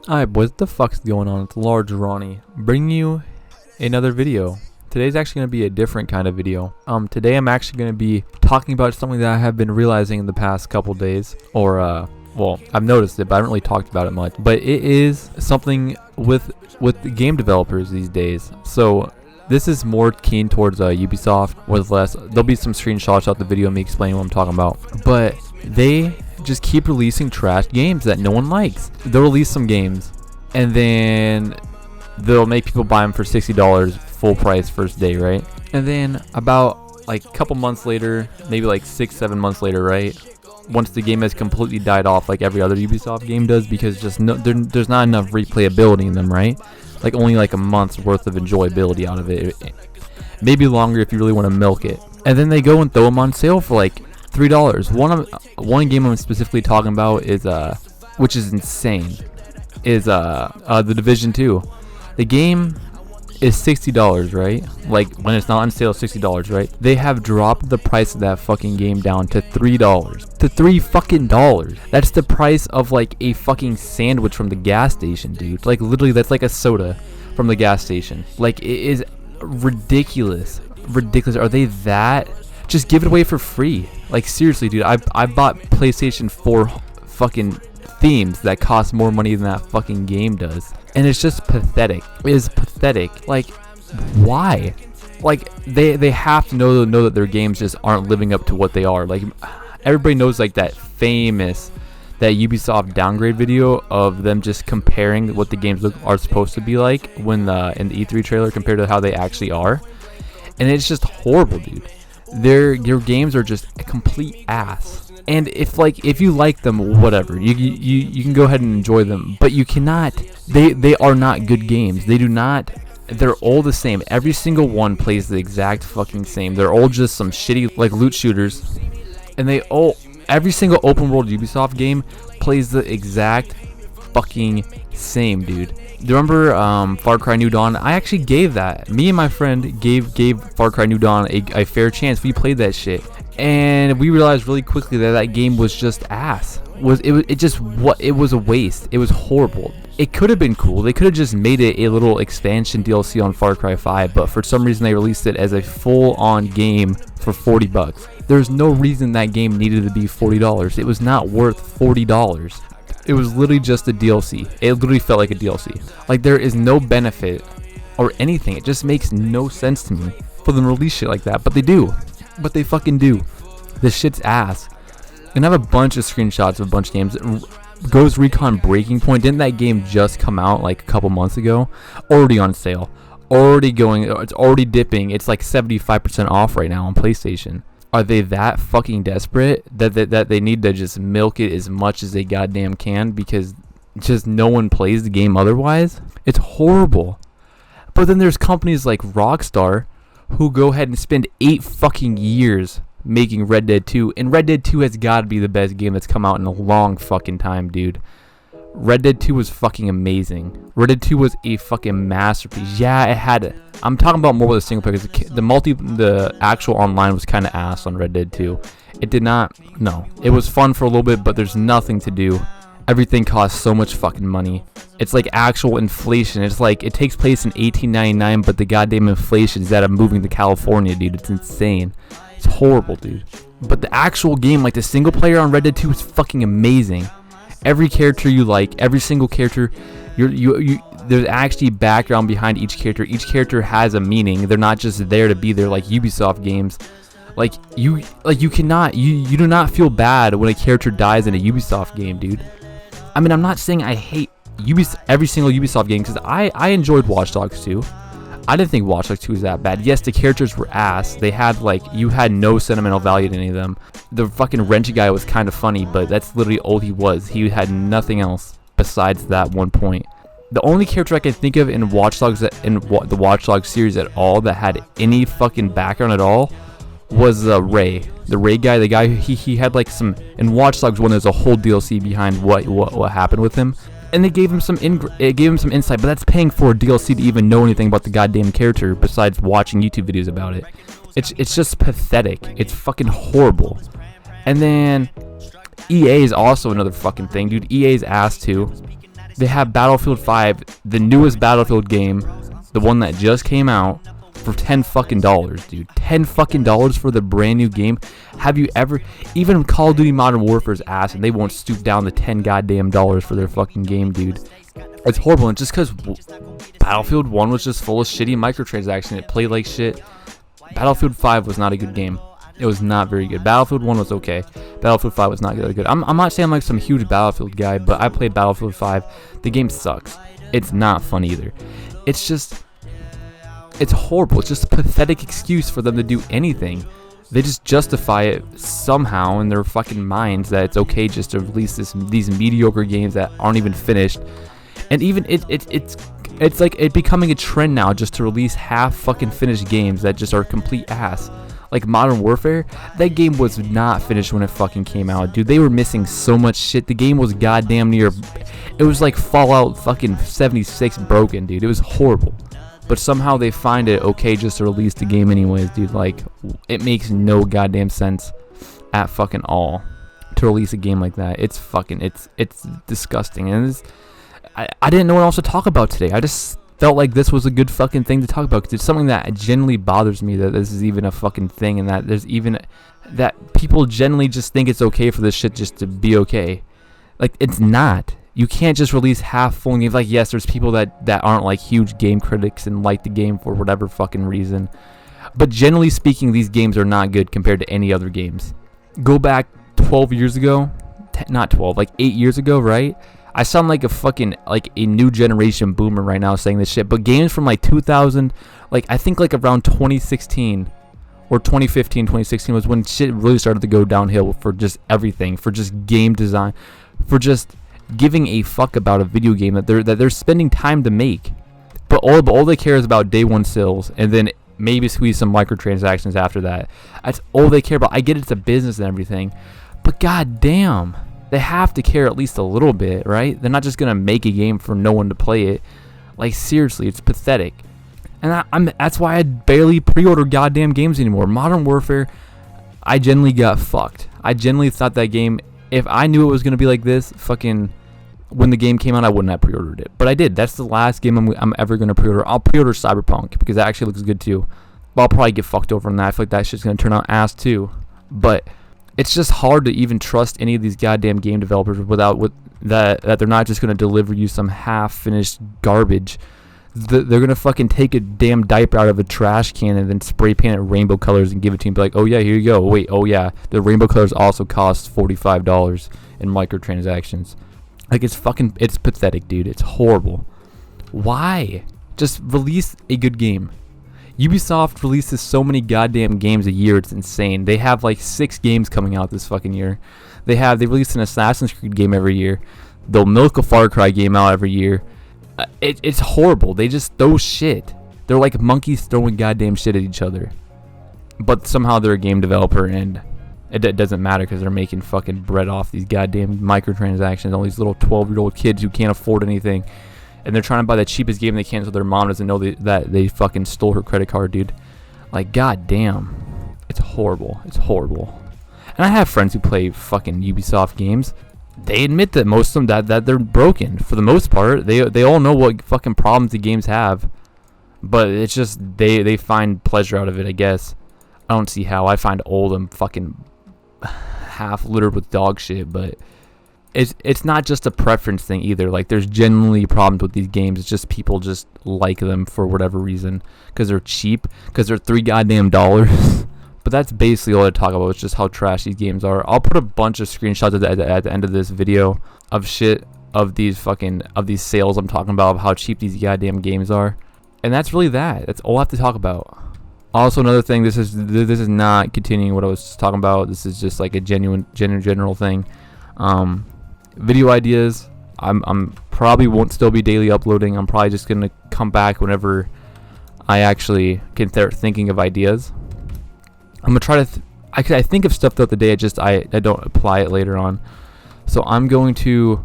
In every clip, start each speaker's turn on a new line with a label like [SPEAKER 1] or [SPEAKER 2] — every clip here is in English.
[SPEAKER 1] Alright boys, what the fuck's going on? It's Large Ronnie bringing you another video. Today's actually going to be a different kind of video. Today I'm actually going to be talking about something that I have been realizing in the past couple days. Well, I've noticed it, but I haven't really talked about it much. But it is something with the game developers these days. So this is more keen towards Ubisoft, with less. There'll be some screenshots out the video of me explaining what I'm talking about. But they just keep releasing trash games that no one likes. They'll release some games and then they'll make people buy them for $60 full price first day, right? And then about like a couple months later, maybe like 6-7 months later, right, once the game has completely died off like every other Ubisoft game does, because just there's not enough replayability in them, right? Like only like a month's worth of enjoyability out of it, maybe longer if you really want to milk it. And then they go and throw them on sale for like $3. One game I'm specifically talking about is which is insane, is the Division 2. The game is $60, right? Like when it's not on sale, $60, right? They have dropped the price of that fucking game down to $3. To $3 fucking dollars. That's the price of like a fucking sandwich from the gas station, dude. Like literally, that's like a soda from the gas station. Like it is ridiculous. Ridiculous. Are they that? Just give it away for free. Like seriously, dude. I bought PlayStation 4 fucking themes that cost more money than that fucking game does, and it's just pathetic. It is pathetic. Like, why? Like they have to know that their games just aren't living up to what they are. Like everybody knows like that Ubisoft downgrade video of them just comparing what the games are supposed to be like when in the E3 trailer compared to how they actually are, and it's just horrible, dude. Your games are just a complete ass. And if you like them, whatever, you can go ahead and enjoy them, but you cannot. They are not good games. They do not. They're all the same. Every single one plays the exact fucking same. They're all just some shitty like loot shooters, and every single open world Ubisoft game plays the exact fucking same, dude. Do you remember Far Cry New Dawn? I actually gave that. Me and my friend gave Far Cry New Dawn a fair chance. We played that shit, and we realized really quickly that game was just ass. It was a waste. It was horrible. It could have been cool. They could have just made it a little expansion DLC on Far Cry 5, but for some reason they released it as a full-on game for $40. There's no reason that game needed to be $40. It was not worth $40. It was literally just a DLC. It literally felt like a DLC. Like there is no benefit or anything. It just makes no sense to me for them to release shit like that. But they do. But they fucking do. This shit's ass. And I have a bunch of screenshots of a bunch of games. Ghost Recon Breaking Point. Didn't that game just come out like a couple months ago? Already on sale. It's already dipping. It's like 75% off right now on PlayStation. Are they that fucking desperate that they need to just milk it as much as they goddamn can because just no one plays the game otherwise? It's horrible. But then there's companies like Rockstar who go ahead and spend 8 fucking years making Red Dead 2, and Red Dead 2 has got to be the best game that's come out in a long fucking time, dude. Red Dead 2 was fucking amazing. Red Dead 2 was a fucking masterpiece. Yeah, it had it. I'm talking about more with the single player, because the actual online was kind of ass on Red Dead 2. It did not. No, it was fun for a little bit, but there's nothing to do. Everything costs so much fucking money. It's like actual inflation. It's like it takes place in 1899, but the goddamn inflation is that I'm moving to California, dude. It's insane. It's horrible, dude. But the actual game, like the single player on Red Dead 2, is fucking amazing. Every character you like, every single character, there's actually background behind each character. Each character has a meaning. They're not just there to be there like Ubisoft games. You do not feel bad when a character dies in a Ubisoft game, dude. I mean, I'm not saying I hate every single Ubisoft game, because I enjoyed Watch Dogs 2. I didn't think Watch Dogs 2 was that bad. Yes, the characters were ass. You had no sentimental value to any of them. The fucking wrench guy was kind of funny, but that's literally all he was. He had nothing else besides that one point. The only character I can think of in the Watch Dogs series at all that had any fucking background at all was Ray. The Ray guy, the guy he had like some in Watch Dogs 1. There's a whole DLC behind what happened with him. And they gave him some insight, but that's paying for a DLC to even know anything about the goddamn character besides watching YouTube videos about it. It's just pathetic. It's fucking horrible. And then EA is also another fucking thing, dude. EA's ass too. They have Battlefield 5, the newest Battlefield game, the one that just came out, for $10 fucking, dude. $10 fucking for the brand new game. Have you ever, even Call of Duty Modern Warfare's ass, and they won't stoop down the $10 goddamn for their fucking game, dude. It's horrible, and just because Battlefield 1 was just full of shitty microtransactions, it played like shit. Battlefield 5 was not a good game. It was not very good. Battlefield 1 was okay. Battlefield 5 was not very good. I'm not saying I'm like some huge Battlefield guy, but I played Battlefield 5. The game sucks. It's not fun either. It's just, it's horrible. It's just a pathetic excuse for them to do anything. They just justify it somehow in their fucking minds that it's okay just to release these mediocre games that aren't even finished. And even it's like it becoming a trend now just to release half fucking finished games that just are complete ass. Like Modern Warfare, that game was not finished when it fucking came out, dude. They were missing so much shit. The game was goddamn near, it was like Fallout fucking 76 broken, dude. It was horrible. But somehow they find it okay just to release the game anyways, dude. Like, it makes no goddamn sense at fucking all to release a game like that. It's fucking, it's disgusting. And I didn't know what else to talk about today. I just felt like this was a good fucking thing to talk about because it's something that genuinely bothers me that this is even a fucking thing, and that there's even that people generally just think it's okay for this shit just to be okay. Like, it's not. You can't just release half full games. Like, yes, there's people that aren't like huge game critics and like the game for whatever fucking reason, but generally speaking, these games are not good compared to any other games. Go back 12 years ago, not 12, like 8 years ago, right? I sound like a fucking, like a new generation boomer right now saying this shit, but games from like 2000, like I think like around 2016 or 2015, 2016 was when shit really started to go downhill for just everything, for just game design, for just giving a fuck about a video game that they're spending time to make. But all they care is about day one sales, and then maybe squeeze some microtransactions after that. That's all they care about. I get it's a business and everything, but goddamn, they have to care at least a little bit, right? They're not just gonna make a game for no one to play it. Like, seriously, it's pathetic. And that's why I barely pre-order goddamn games anymore. Modern Warfare, I genuinely got fucked. I genuinely thought that game, if I knew it was gonna be like this, fucking when the game came out, I wouldn't have pre-ordered it. But I did. That's the last game I'm ever gonna pre-order. I'll pre-order Cyberpunk because that actually looks good too. But I'll probably get fucked over on that. I feel like that shit's gonna turn out ass too. But it's just hard to even trust any of these goddamn game developers that they're not just gonna deliver you some half-finished garbage. They're gonna fucking take a damn diaper out of a trash can and then spray paint it rainbow colors and give it to you and be like, oh yeah, here you go. Wait, oh yeah, the rainbow colors also cost $45 in microtransactions. Like, it's pathetic, dude. It's horrible. Why? Just release a good game. Ubisoft releases so many goddamn games a year, it's insane. They have like 6 games coming out this fucking year. They release an Assassin's Creed game every year. They'll milk a Far Cry game out every year. It's horrible. They just throw shit. They're like monkeys throwing goddamn shit at each other. But somehow they're a game developer, and it doesn't matter because they're making fucking bread off these goddamn microtransactions. All these little 12-year-old kids who can't afford anything. And they're trying to buy the cheapest game they can so their mom doesn't know that they fucking stole her credit card, dude. Like, goddamn. It's horrible. It's horrible. And I have friends who play fucking Ubisoft games. They admit that most of them, that they're broken. For the most part, they all know what fucking problems the games have. But it's just, they find pleasure out of it, I guess. I don't see how. I find all of them fucking half littered with dog shit, but it's not just a preference thing either. Like, there's genuinely problems with these games. It's just people just like them for whatever reason, because they're cheap, because they're $3 goddamn. But that's basically all I talk about. It's just how trash these games are. I'll put a bunch of screenshots at the end of this video of shit of these sales I'm talking about, of how cheap these goddamn games are. And that's really that. That's all I have to talk about. Also, another thing, this is not continuing what I was talking about. This is just like a general thing. Video ideas, I'm probably won't still be daily uploading. I'm probably just gonna come back whenever I actually can start thinking of ideas. I'm gonna try to I think of stuff throughout the day. I don't apply it later on. So I'm going to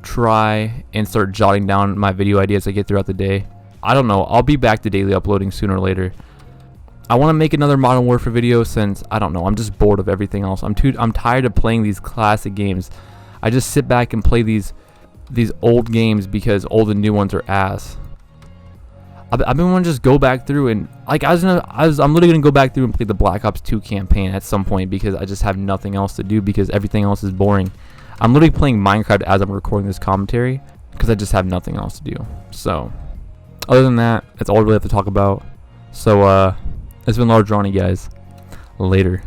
[SPEAKER 1] try and start jotting down my video ideas I get throughout the day. I don't know. I'll be back to daily uploading sooner or later. I want to make another Modern Warfare video since, I don't know, I'm just bored of everything else. I'm tired of playing these classic games. I just sit back and play these these old games because all the new ones are ass. I've been wanting to just go back through and like I'm literally gonna go back through and play the Black Ops 2 campaign at some point because I just have nothing else to do because everything else is boring. I'm literally playing Minecraft as I'm recording this commentary because I just have nothing else to do. So other than that, that's all I really have to talk about. So it's been Large Ronnie, guys. Later.